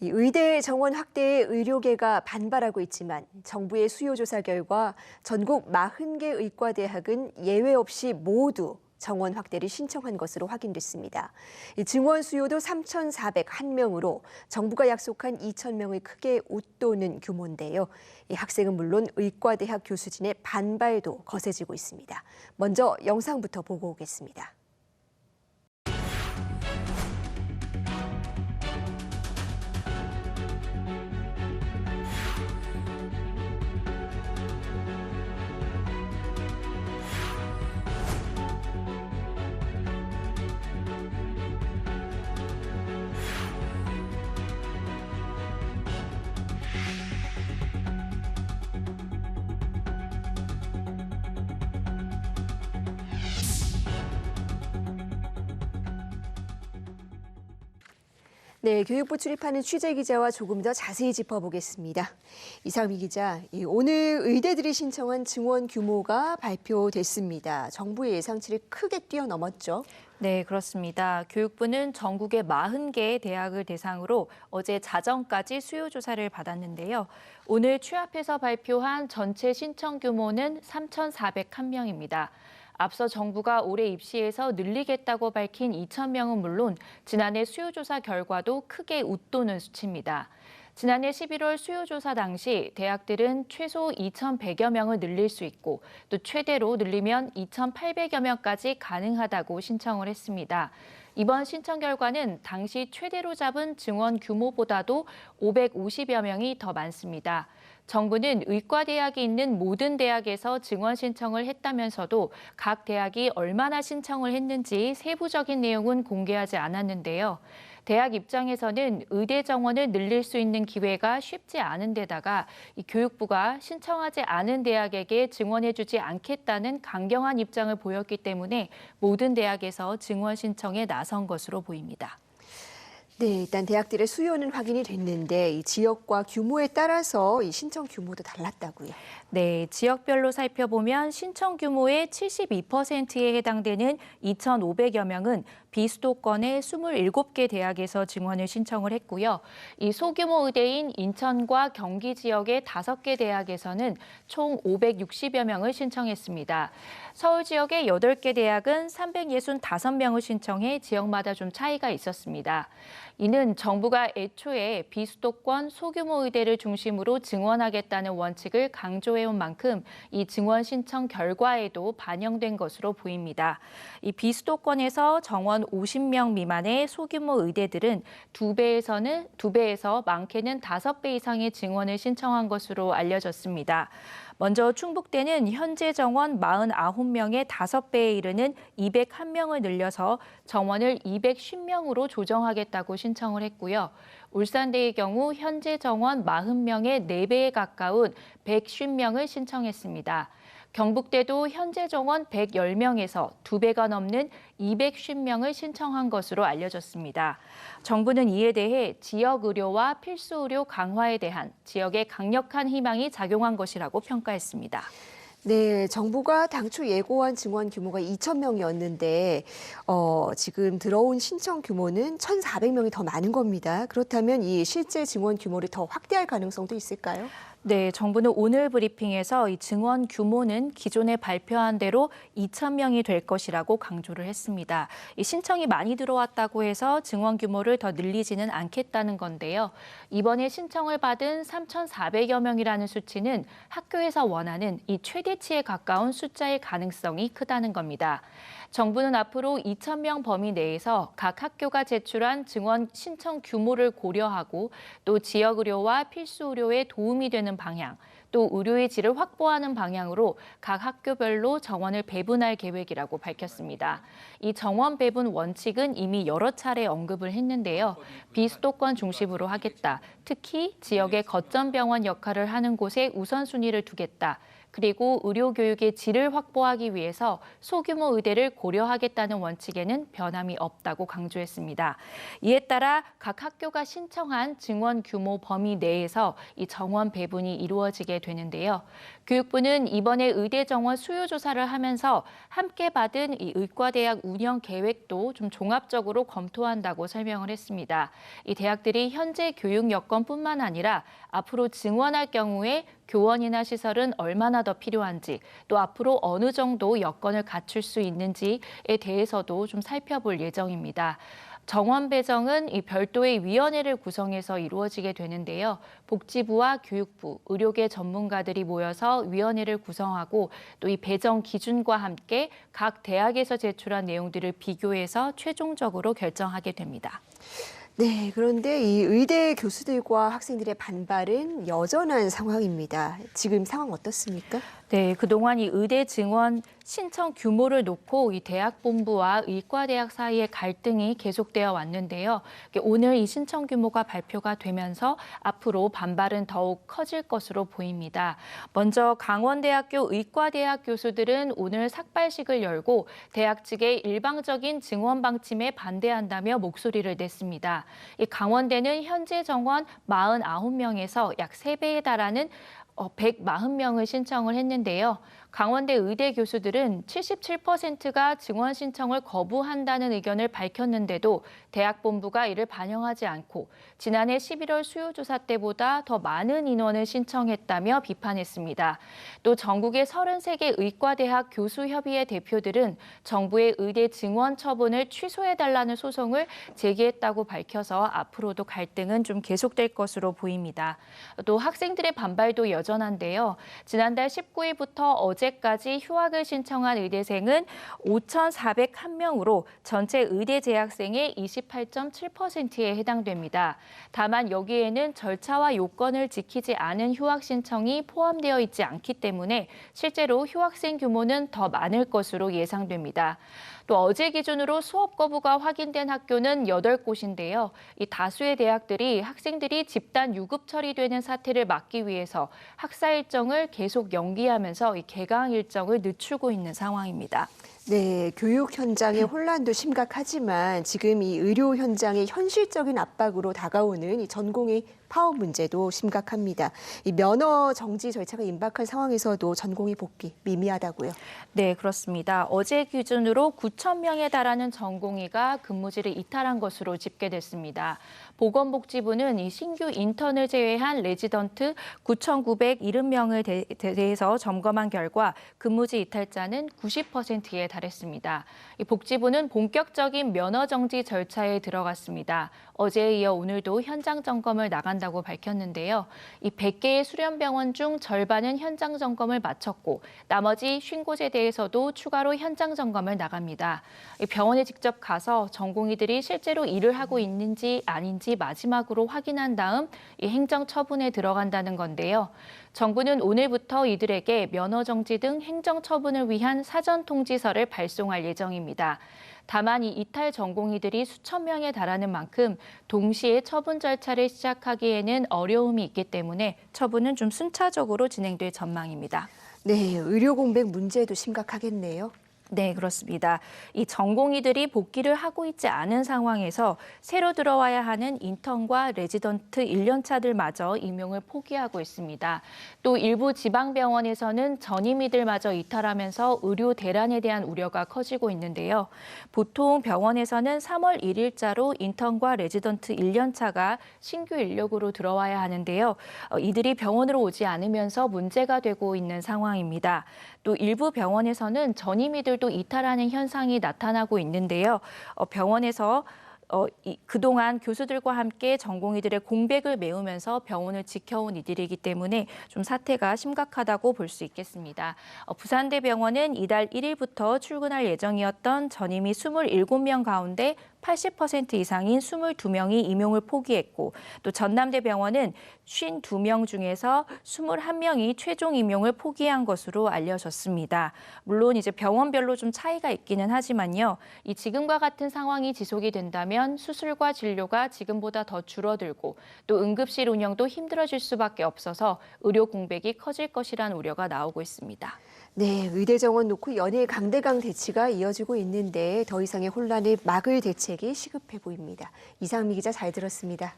이 의대 정원 확대에 의료계가 반발하고 있지만 정부의 수요조사 결과 전국 40개 의과대학은 예외 없이 모두 정원 확대를 신청한 것으로 확인됐습니다. 이 증원 수요도 3,401명으로 정부가 약속한 2,000명의 크게 웃도는 규모인데요. 이 학생은 물론 의과대학 교수진의 반발도 거세지고 있습니다. 먼저 영상부터 보고 오겠습니다. 네, 교육부 출입하는 취재 기자와 조금 더 자세히 짚어보겠습니다. 이상미 기자, 오늘 의대들이 신청한 증원 규모가 발표됐습니다. 정부의 예상치를 크게 뛰어넘었죠. 네, 그렇습니다. 교육부는 전국의 40개의 대학을 대상으로 어제 자정까지 수요 조사를 받았는데요. 오늘 취합해서 발표한 전체 신청 규모는 3,401명입니다. 앞서 정부가 올해 입시에서 늘리겠다고 밝힌 2,000명은 물론 지난해 수요조사 결과도 크게 웃도는 수치입니다. 지난해 11월 수요조사 당시 대학들은 최소 2,100여 명을 늘릴 수 있고 또 최대로 늘리면 2,800여 명까지 가능하다고 신청을 했습니다. 이번 신청 결과는 당시 최대로 잡은 증원 규모보다도 550여 명이 더 많습니다. 정부는 의과대학이 있는 모든 대학에서 증원 신청을 했다면서도 각 대학이 얼마나 신청을 했는지 세부적인 내용은 공개하지 않았는데요. 대학 입장에서는 의대 정원을 늘릴 수 있는 기회가 쉽지 않은 데다가 교육부가 신청하지 않은 대학에게 증원해주지 않겠다는 강경한 입장을 보였기 때문에 모든 대학에서 증원 신청에 나선 것으로 보입니다. 네, 일단 대학들의 수요는 확인이 됐는데 이 지역과 규모에 따라서 이 신청 규모도 달랐다고요. 네, 지역별로 살펴보면 신청 규모의 72%에 해당되는 2,500여 명은 비수도권의 27개 대학에서 증원을 신청을 했고요. 이 소규모 의대인 인천과 경기 지역의 5개 대학에서는 총 560여 명을 신청했습니다. 서울 지역의 8개 대학은 365명을 신청해 지역마다 좀 차이가 있었습니다. 이는 정부가 애초에 비수도권 소규모 의대를 중심으로 증원하겠다는 원칙을 강조해온 만큼 이 증원 신청 결과에도 반영된 것으로 보입니다. 이 비수도권에서 정원 50명 미만의 소규모 의대들은 2배에서 많게는 5배 이상의 증원을 신청한 것으로 알려졌습니다. 먼저 충북대는 현재 정원 49명의 5배에 이르는 201명을 늘려서 정원을 210명으로 조정하겠다고 신청을 했고요. 울산대의 경우 현재 정원 40명의 4배에 가까운 150명을 신청했습니다. 경북대도 현재 정원 110명에서 2배가 넘는 250명을 신청한 것으로 알려졌습니다. 정부는 이에 대해 지역 의료와 필수 의료 강화에 대한 지역의 강력한 희망이 작용한 것이라고 평가했습니다. 네, 정부가 당초 예고한 증원 규모가 2,000명이었는데 지금 들어온 신청 규모는 1,400명이 더 많은 겁니다. 그렇다면 이 실제 증원 규모를 더 확대할 가능성도 있을까요? 네, 정부는 오늘 브리핑에서 이 증원 규모는 기존에 발표한 대로 2,000명이 될 것이라고 강조를 했습니다. 이 신청이 많이 들어왔다고 해서 증원 규모를 더 늘리지는 않겠다는 건데요. 이번에 신청을 받은 3,400여 명이라는 수치는 학교에서 원하는 이 최대치에 가까운 숫자일 가능성이 크다는 겁니다. 정부는 앞으로 2,000명 범위 내에서 각 학교가 제출한 증원 신청 규모를 고려하고 또 지역 의료와 필수 의료에 도움이 되는 방향, 또 의료의 질을 확보하는 방향으로 각 학교별로 정원을 배분할 계획이라고 밝혔습니다. 이 정원 배분 원칙은 이미 여러 차례 언급을 했는데요. 비수도권 중심으로 하겠다. 특히 지역의 거점 병원 역할을 하는 곳에 우선순위를 두겠다. 그리고 의료 교육의 질을 확보하기 위해서 소규모 의대를 고려하겠다는 원칙에는 변함이 없다고 강조했습니다. 이에 따라 각 학교가 신청한 증원 규모 범위 내에서 이 정원 배분이 이루어지게 되는데요. 교육부는 이번에 의대 정원 수요 조사를 하면서 함께 받은 이 의과대학 운영 계획도 좀 종합적으로 검토한다고 설명을 했습니다. 이 대학들이 현재 교육 여건뿐만 아니라 앞으로 증원할 경우에 교원이나 시설은 얼마나 더 필요한지, 또 앞으로 어느 정도 여건을 갖출 수 있는지에 대해서도 좀 살펴볼 예정입니다. 정원 배정은 이 별도의 위원회를 구성해서 이루어지게 되는데요. 복지부와 교육부, 의료계 전문가들이 모여서 위원회를 구성하고 또 이 배정 기준과 함께 각 대학에서 제출한 내용들을 비교해서 최종적으로 결정하게 됩니다. 네, 그런데 이 의대 교수들과 학생들의 반발은 여전한 상황입니다. 지금 상황 어떻습니까? 네, 그동안 이 의대 증원 신청 규모를 놓고 이 대학 본부와 의과대학 사이의 갈등이 계속되어 왔는데요. 오늘 이 신청 규모가 발표가 되면서 앞으로 반발은 더욱 커질 것으로 보입니다. 먼저 강원대학교 의과대학 교수들은 오늘 삭발식을 열고 대학 측의 일방적인 증원 방침에 반대한다며 목소리를 냈습니다. 이 강원대는 현재 정원 49명에서 약 3배에 달하는 140명을 신청을 했는데요. 강원대 의대 교수들은 77%가 증원 신청을 거부한다는 의견을 밝혔는데도 대학 본부가 이를 반영하지 않고 지난해 11월 수요조사 때보다 더 많은 인원을 신청했다며 비판했습니다. 또 전국의 33개 의과대학 교수협의회 대표들은 정부의 의대 증원 처분을 취소해달라는 소송을 제기했다고 밝혀서 앞으로도 갈등은 좀 계속될 것으로 보입니다. 또 학생들의 반발도 여전한데요. 지난달 19일부터 어제까지 휴학을 신청한 의대생은 5,401명으로 전체 의대 재학생의 28.7%에 해당됩니다. 다만 여기에는 절차와 요건을 지키지 않은 휴학 신청이 포함되어 있지 않기 때문에 실제로 휴학생 규모는 더 많을 것으로 예상됩니다. 또 어제 기준으로 수업 거부가 확인된 학교는 8곳인데요. 이 다수의 대학들이 학생들이 집단 유급 처리되는 사태를 막기 위해서 학사 일정을 계속 연기하면서 이 개강 일정을 늦추고 있는 상황입니다. 네, 교육 현장의 혼란도 심각하지만 지금 이 의료 현장의 현실적인 압박으로 다가오는 이 전공의 파업 문제도 심각합니다. 이 면허 정지 절차가 임박한 상황에서도 전공의 복귀 미미하다고요. 네, 그렇습니다. 어제 기준으로 9,000명에 달하는 전공의가 근무지를 이탈한 것으로 집계됐습니다. 보건복지부는 이 신규 인턴을 제외한 레지던트 9,970명을 대해서 점검한 결과 근무지 이탈자는 90%에 달했습니다. 이 복지부는 본격적인 면허 정지 절차에 들어갔습니다. 어제에 이어 오늘도 현장 점검을 나간다고 밝혔는데요. 이 100개의 수련병원 중 절반은 현장 점검을 마쳤고 나머지 50곳에 대해서도 추가로 현장 점검을 나갑니다. 이 병원에 직접 가서 전공의들이 실제로 일을 하고 있는지 아닌지 마지막으로 확인한 다음 이 행정 처분에 들어간다는 건데요. 정부는 오늘부터 이들에게 면허 정지 등 행정 처분을 위한 사전 통지서를 발송할 예정입니다. 다만 이 이탈 전공의들이 수천 명에 달하는 만큼 동시에 처분 절차를 시작하기에는 어려움이 있기 때문에 처분은 좀 순차적으로 진행될 전망입니다. 네, 의료 공백 문제도 심각하겠네요. 네, 그렇습니다. 이 전공의들이 복귀를 하고 있지 않은 상황에서 새로 들어와야 하는 인턴과 레지던트 1년차들마저 임용을 포기하고 있습니다. 또 일부 지방병원에서는 전임의들마저 이탈하면서 의료 대란에 대한 우려가 커지고 있는데요. 보통 병원에서는 3월 1일자로 인턴과 레지던트 1년차가 신규 인력으로 들어와야 하는데요. 이들이 병원으로 오지 않으면서 문제가 되고 있는 상황입니다. 또 일부 병원에서는 전임의들도 이탈하는 현상이 나타나고 있는데요. 병원에서 그동안 교수들과 함께 전공의들의 공백을 메우면서 병원을 지켜온 이들이기 때문에 좀 사태가 심각하다고 볼 수 있겠습니다. 부산대병원은 이달 1일부터 출근할 예정이었던 전임의 27명 가운데 80% 이상인 22명이 임용을 포기했고 또 전남대병원은 52명 중에서 21명이 최종 임용을 포기한 것으로 알려졌습니다. 물론 이제 병원별로 좀 차이가 있기는 하지만요. 이 지금과 같은 상황이 지속이 된다면 되면 수술과 진료가 지금보다 더 줄어들고 또 응급실 운영도 힘들어질 수밖에 없어서 의료 공백이 커질 것이라는 우려가 나오고 있습니다. 네, 의대 정원 놓고 연일 강대강 대치가 이어지고 있는데 더 이상의 혼란을 막을 대책이 시급해 보입니다. 이상미 기자 잘 들었습니다.